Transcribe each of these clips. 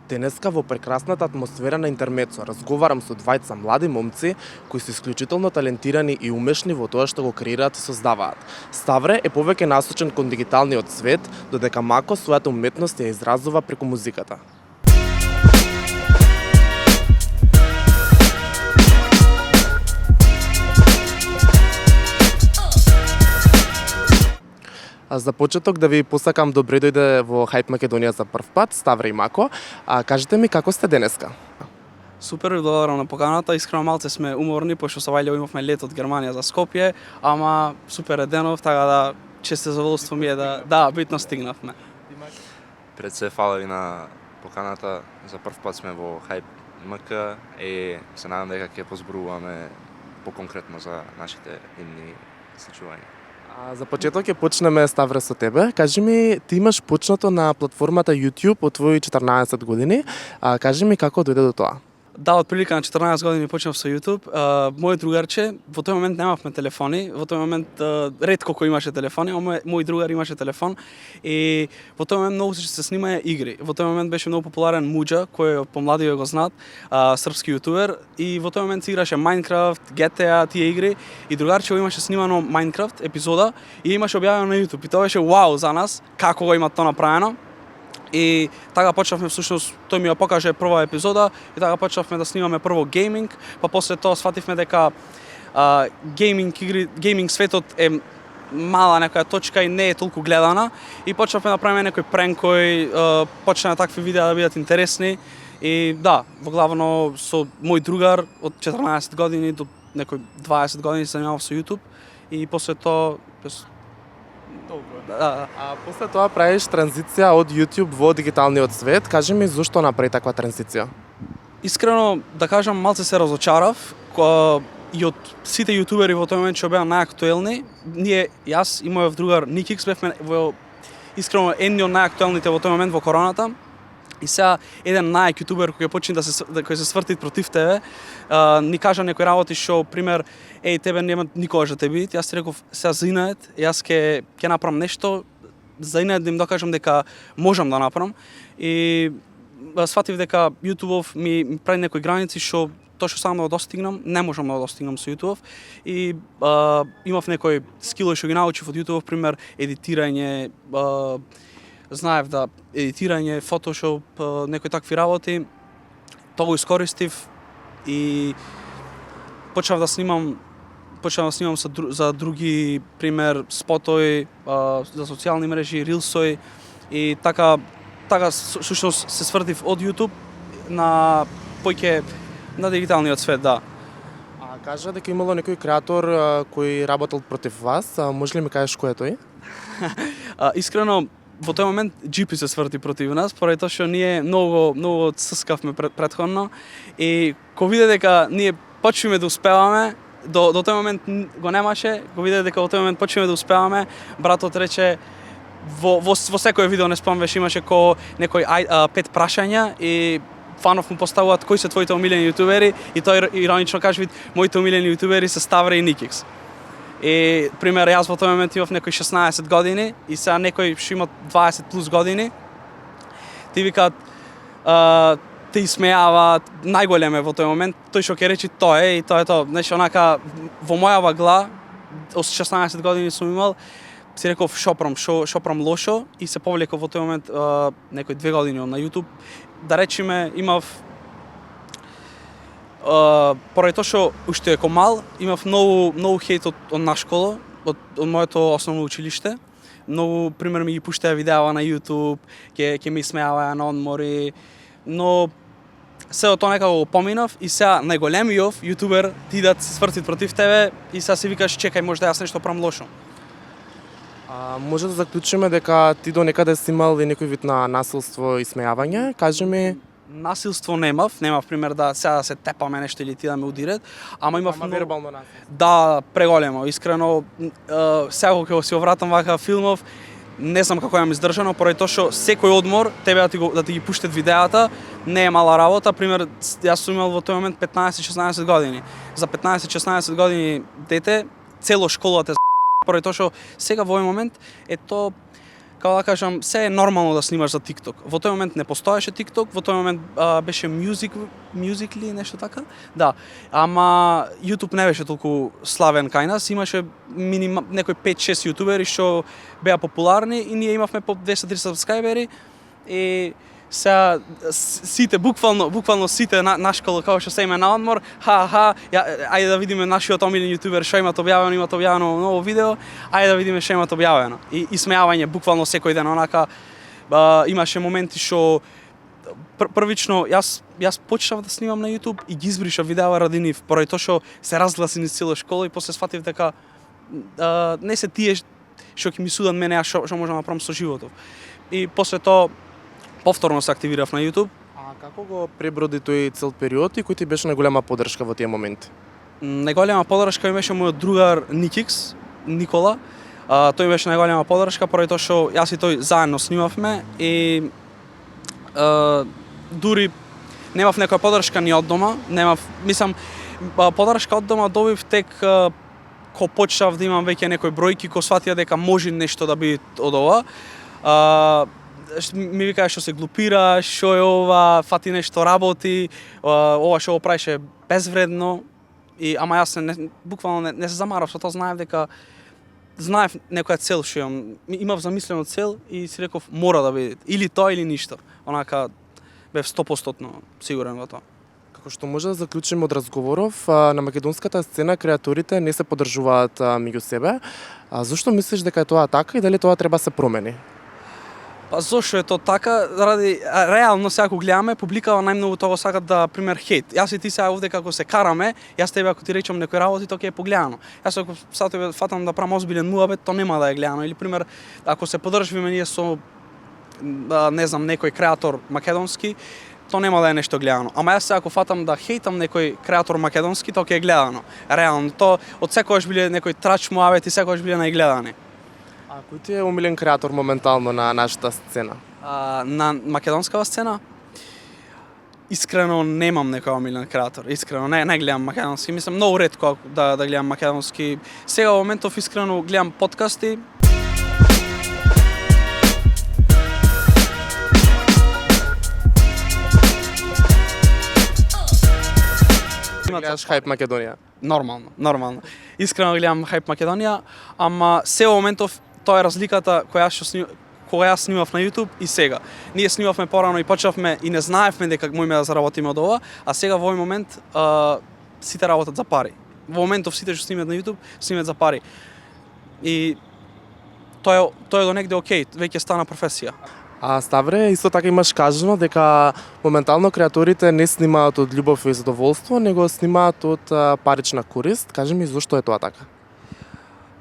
Денеска во прекрасната атмосфера на Интермецо разговарам со двајца млади момци кои се исклучително талентирани и умешни во тоа што го креираат и создаваат. Ставре е повеќе насочен кон дигиталниот свет, додека Мако својата уметност ја изразува преку музиката. За почеток да ви посакам добре дојде во Hype Македонија за прв пат, Ставре и Мако. Кажете ми како сте денеска? Супер, ви благодарам на поканата. Искрено малце сме уморни, пошто со Вајле имавме лет од Германија за Скопје, ама супер е денов, така да често задоволство ми е да битно стигнавме. Пред се фала ви на поканата. За прв пат сме во Hype МК и се надам дека ќе позборуваме поконкретно за нашите идни случувања. За почеток ќе почнеме, Ставре, со тебе. Кажи ми, ти имаш почнато на платформата YouTube од твои 14 години. Кажи ми како дојде до тоа? Да, од прилика на 14 години почнав со YouTube. Мој другарче, во тој момент немавме телефони, во тој момент ретко кој имаше телефони, мој другар имаше телефон и во тој момент многу се снимаја игри. Во тој момент беше многу популарен Муџа, кој помладиве го знаат, српски јутубер, и во тој момент се играше Minecraft, GTA, тие игри, и другарче имаше снимано Minecraft епизода и имаше објавено на YouTube. И тоа беше вау за нас, како го има тоа направено. И така почнавме, всушност, тој ми ја покаже прва епизода и така почнавме да снимаме прво гейминг, па после тоа свативме дека гейминг светот е мала некоја точка и не е толку гледана и почнавме да правиме некој пренкој, почна такви видеа да бидат интересни и да, во главно со мој другар од 14 години до некој 20 години се занимавав со YouTube и после тоа После тоа правиш транзиција од YouTube во дигиталниот свет. Кажи ми зошто направи таква транзиција? Искрено да кажам, малце се разочарав и од сите јутубери во тој момент што беа најактуелни, јас и мојот другар Никикс бевме искрено едни од најактуелните во тој момент во короната. И сега еден најјутубер кој почне кој се сврти против тебе, ни кажа некои работи што пример тебе нема никогаш да те види. Јас ти реков сега за инет, јас ќе направам нешто за инет да им докажам дека можам да направам и сватив дека јутубов ми прави некои граници што тоа што само да достигнам, не можам да достигнам со јутубов и имав некои скилови што ги научив од јутубов, пример едитирање, знаев да едитирање, фотошоп, некои такви работи, тоа го искористив и почнав да снимам за други, пример, спотови, за социјални мрежи, рилсови и така сушност се свртив од YouTube на поќе на дигиталниот свет, да. Кажа дека имало некој креатор кој работел против вас, може ли ми кажеш кој е тој? Искрено, во тој момент GP се сврти против нас, поради тоа што ние многу цскавме претходно и кога виде дека ние почнеме да успеваме, до тој момент го немаше, го виде дека во тој момент почнеме да успеваме, братот рече во секој видео не спомнеш имаше некои 5 прашања и фанов му поставуваат кои се твоите омилени јутубери и тој иронично каже моите омилени јутубери се Ставре и Никикс. И, пример, јас во тој момент имав некои 16 години и сега некои што имат 20 плюс години, ти викаат, те исмејаваат, најголем е во тој момент, тој што ќе речи тоа е и тоа е тоа. Значи, онака, во моја вагла, од 16 години сум имал, си реков шо прам лошо и се повлеков во тој момент некои 2 години на YouTube. Да речеме, имав поради тоа што уште како мал имав многу хејт од на школа, од моето основно училиште. Многу пример ми ги пуштаа видеа на YouTube, ќе ми смејаваа на одмори, но се од тоа некако го поминав и сега најголемиот јутубер ти да се сврти против тебе и сега си викаш чекај можда јас нешто правам лошо. Може да заклучиме дека ти до некаде си имал и некој вид на насилство и смејавање. Кажи ми. Насилство немав пример да сега да се тепаме нешто или ти да ме удират, ама имав вербално насилство. Да, преголемо, искрено сега кога си вратам вака филмов, не знам како јам издржано, поради тоа што секој одмор тебе да ти ги пуштат видеата, не е мала работа. Пример, јас сум имал во тој момент 15-16 години. За 15-16 години дете, цело школата поради тоа што сега во овој момент е тоа како да кажам, се е нормално да снимаш за TikTok. Во тој момент не постоеше TikTok, во тој момент беше Musical.ly, нешто така. Да, ама YouTube не беше толку славен кај нас, имаше некои 5-6 јутубери што беа популарни и ние имавме по 200-300 сабскрајбери и сега сите буквално сите на школа као што се име на одмор, ајде да видиме нашиот омилен јутубер што имат објавено ново видео, ајде да видиме што имат објавено. И смејавање буквално секој ден, онака имаше моменти што првично јас почнав да снимам на YouTube и ги избришав видеа ради нив, поради тоа што се разгласи низ цела школа и после сфатив дека не се тие што ќе ми судат мене, што можам да направам со животов. И после тоа повторно се активирав на YouTube. А како го преброди тој цел период и кој ти беше најголема поддршка во тие моменти? Најголема поддршка ми беше мојот другар Никикс, Никола. Тој беше најголема поддршка поради тоа што јас и тој заедно снимавме и дури немав некоја поддршка ни од дома, поддршка од дома добив тек ко почнав да имам веќе некои бројки, ко сватија дека може нешто да биде од ова. Ми викаа што се глупира, што е ова, фати нешто работи, ова што го правише безвредно. Ама јас буквално не се замарав со тоа, знаев некоја цел што имав замислено цел и си реков мора да биде или тоа или ништо. Онака бев 100% сигурен во тоа. Како што може да заклучиме од разговоров, на македонската сцена креаторите не се поддржуваат меѓу себе. Зошто мислиш дека е тоа така и дали тоа треба се промени? Па зошто е тоа така? Заради реално сега ако гледаме, публикава најмногу тоа сакат да пример хейт. Јас и ти сега овде како се караме, јас тебе ако ти речам некои работи, тоа ќе е погледано. Јас ако сега тебе фатам да правам озбилен муабет, тоа нема да е гледано. Или пример, ако се поддржиме ние со не знам некој креатор македонски, тоа нема да е нешто гледано. Ама јас сега ако фатам да хейтам некој креатор македонски, тоа ќе е гледано. Реално тоа од секогаш биле некој трач муабет и секогаш биле најгледани. А кој ти е омилен креатор моментално на нашата сцена? На македонскава сцена? Искрено немам некој омилен креатор. Искрено не гледам македонски. Мислам многу ретко да гледам македонски. Сега во моментов искрено гледам подкасти. Гледаш Hype Македонија? Нормално. Искрено гледам Hype Македонија, ама се во моментов тоа е разликата кога јас снимав на YouTube и сега. Ние снимавме порано и почнавме и не знаевме дека можеме да заработиме од ова, а сега во овој момент сите работат за пари. Во моментов сите што снимаат на YouTube снимаат за пари. И тоа е до негде окей, веќе стана професија. А Ставре, исто така имаш кажано дека моментално креаторите не снимаат од љубов и задоволство, него снимаат од парична корист. Кажи ми зошто е тоа така?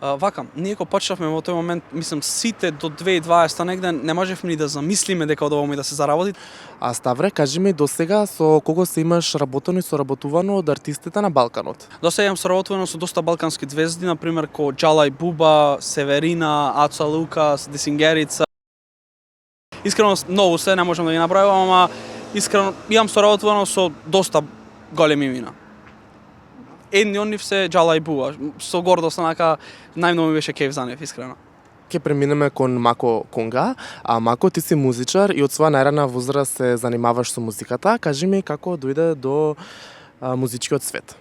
Вака, ние кога почнавме во тој момент, мислам сите до 2020 негде не можевме ни да замислиме дека од ова ми да се заработи. А Ставре, кажи ми досега со кого се имаш работено и соработувано од артистите на Балканот? Досега имам соработувано со доста балкански звезди, например ко Джалај Буба, Северина, Аца Лукас, Десингерица. Искрено многу се не можам да ги набројувам, ама искрено имам соработувано со доста големи имена. Едни од нив се Джалај Буба, со гордост онака најмногу ми беше кеф за нив, искрено. Ке преминеме кон Мако Конга. А Мако, ти си музичар и од своја најрана возраст се занимаваш со музиката. Кажи ми како дојде до музичкиот свет?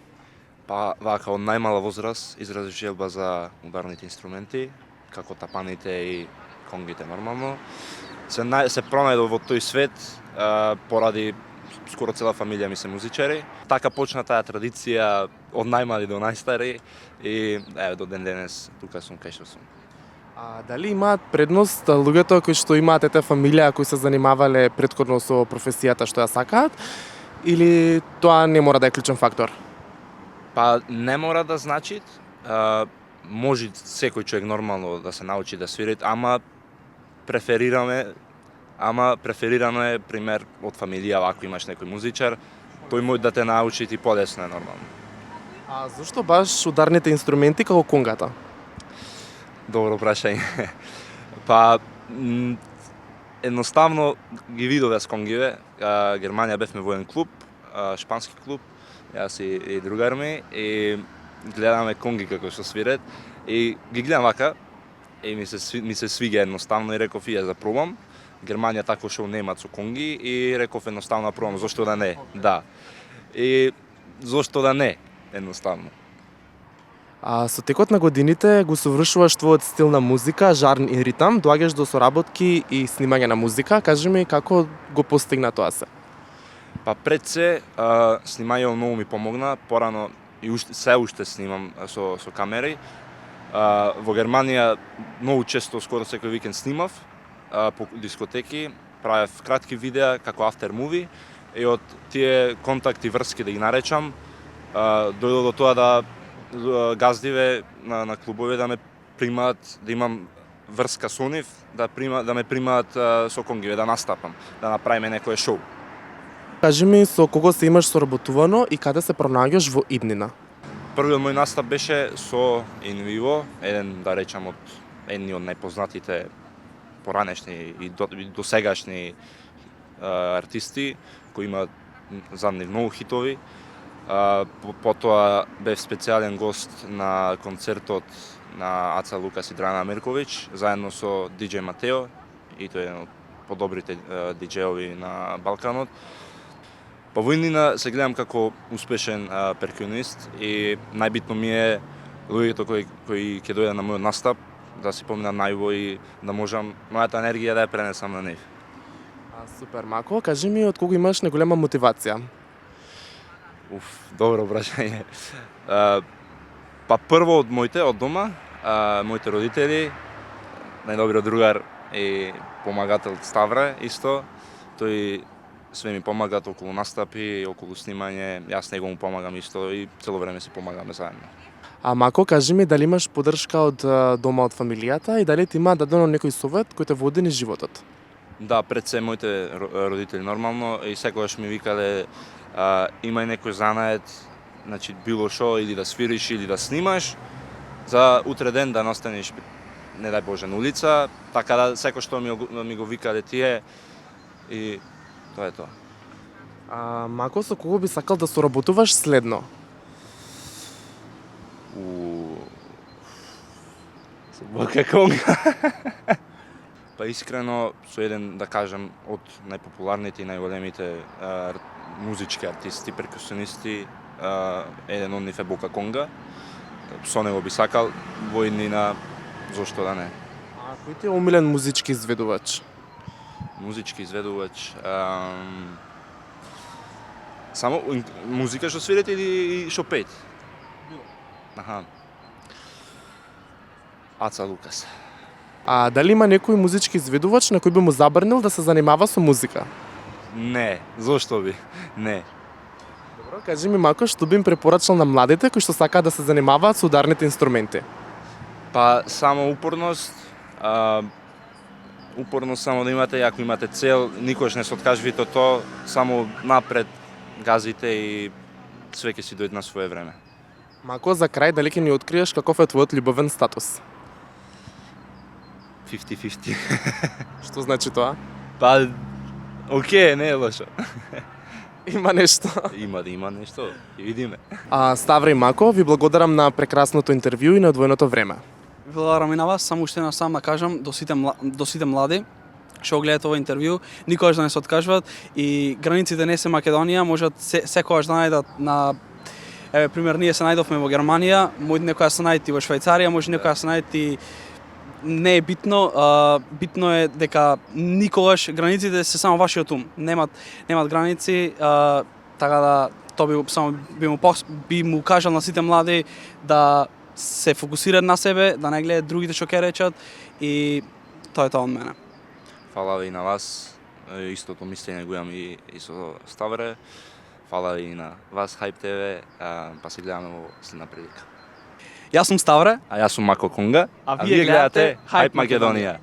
Па вака, од најмала возраст изразив желба за ударните инструменти, како тапаните и конгите нормално. Се пронајдов во тој свет поради скоро цела фамилија ми се музичари. Така почна таа традиција од најмали до најстари и до ден денес тука сум кај што сум. А дали имаат предност луѓето кои што имаат фамилија кои се занимавале претходно со професијата што ја сакаат или тоа не мора да е клучен фактор? Па не мора да значи, може секој човек нормално да се научи да свири, ама преферирано е пример од фамилија, ако имаш некој музичар, тој може да те научи ти подесно е нормално. А зошто баш ударните инструменти како конгата? Добро прашање. Па едноставно ги видов јас конгиве. Германија бевме во еден клуб, шпански клуб, јас и другар ми и гледаме конги како што свират и ги гледам вака и ми се свига едноставно и реков и ја да пробам. Германија тако шоу немаат со конги и реков едноставно да пробам, зошто да не? Да. И зошто да не? Едноставно. А со текот на годините го совршуваш твојот стил на музика, жарн и ритам, доаѓаш до соработки и снимање на музика. Кажи ми како го постигна тоа се? Па пред се, снимањето многу ми помогна, порано и уште снимам со камери. Во Германија многу често, скоро секој викенд снимав по дискотеки, правев кратки видеа како after movie и од тие контакти, врски да ги наречам, дојдо до тоа да газдиве на клубови да ме примаат, да имам врска со нив, да ме примаат со конгиве, да настапам, да направиме некое шоу. Кажи ми со кого се имаш соработувано и каде се пронаѓаш во иднина? Првиот мој настап беше со In Vivo, еден, да речам, едни од најпознатите поранешни и досегашни артисти, кои имаат за нив многу хитови. Потоа бев специјален гост на концертот на Аца Лукас и Драна Мирковиќ, заедно со DJ Матео, и тој е еден од подобрите диџеови на Балканот. Па во иднина се гледам како успешен перкунист и најбитно ми е луѓето кои ќе дојдат на мојот настап да си поминат најво и да можам мојата енергија да ја пренесам на нив. Супер, Мако, кажи ми од кого имаш најголема мотивација? Добро прашање. Па прво од дома, моите родители, најдобриот другар и помагател Ставре исто, тој све ми помагат околу настапи, околу снимање, јас него му помагам исто и цело време си помагаме заедно. А Мако, кажи ми дали имаш поддршка од дома, од фамилијата и дали ти има дадено некој совет кој те води низ животот? Да, пред се моите родители нормално и секогаш ми викале имај некој занает, значи било шо или да свириш или да снимаш, за утре ден да не останеш не дај Боже на улица, така да секој што ми го викале тие и тоа е тоа. Мако, со кого би сакал да соработуваш следно? Со Бока Конга. Па искрено, со еден, да кажем, од најпопуларните и најголемите музички артисти, перкусионисти, еден од нив е Бока Конга. Со него би сакал, во иднина, зошто да не. А кој ти е омилен музички изведувач? Музички изведувач... Само музика што свирите или што пеет? Аха. Аца Лукас. А дали има некој музички изведувач на кој би му забранил да се занимава со музика? Не, зошто би? Не. Добро, кажи ми, Мако, што би им препорачал на младите кои што сакаат да се занимаваат со ударните инструменти? Па само упорност, упорност само да имате, ако имате цел, никош не се откажвите од тоа, само напред газите и све ќе си дојде на свое време. Мако, за крај, дали ќе ни откриеш каков е твојот љубовен статус? 50-50. Што значи тоа? Па, окей, не е лошо. Има нешто. Има нешто, и видиме. Ставре и Мако, ви благодарам на прекрасното интервју и на одвоеното време. Благодарам и на вас, само уште сам да кажам до сите млади што гледаат ова интервју, никогаш да не се откажуваат и границите не се Македонија, можат секогаш да најдат на пример ние се најдовме во Германија, може некоја се најти во Швајцарија, може некоја се најти, не е битно, битно е дека никогаш границите се само вашиот ум, немат граници, така да тоа би му кажал на сите млади да се фокусираат на себе, да не гледаат другите што ќе речат и тоа е тоа од мене. Фала и на вас, истото мислење го имам и со Ставре. Фала и на вас, Hype TV, па се гледаме во следна прилика. Јас сум Ставре. А јас сум Мако Конга, а вие гледате Hype Македонија.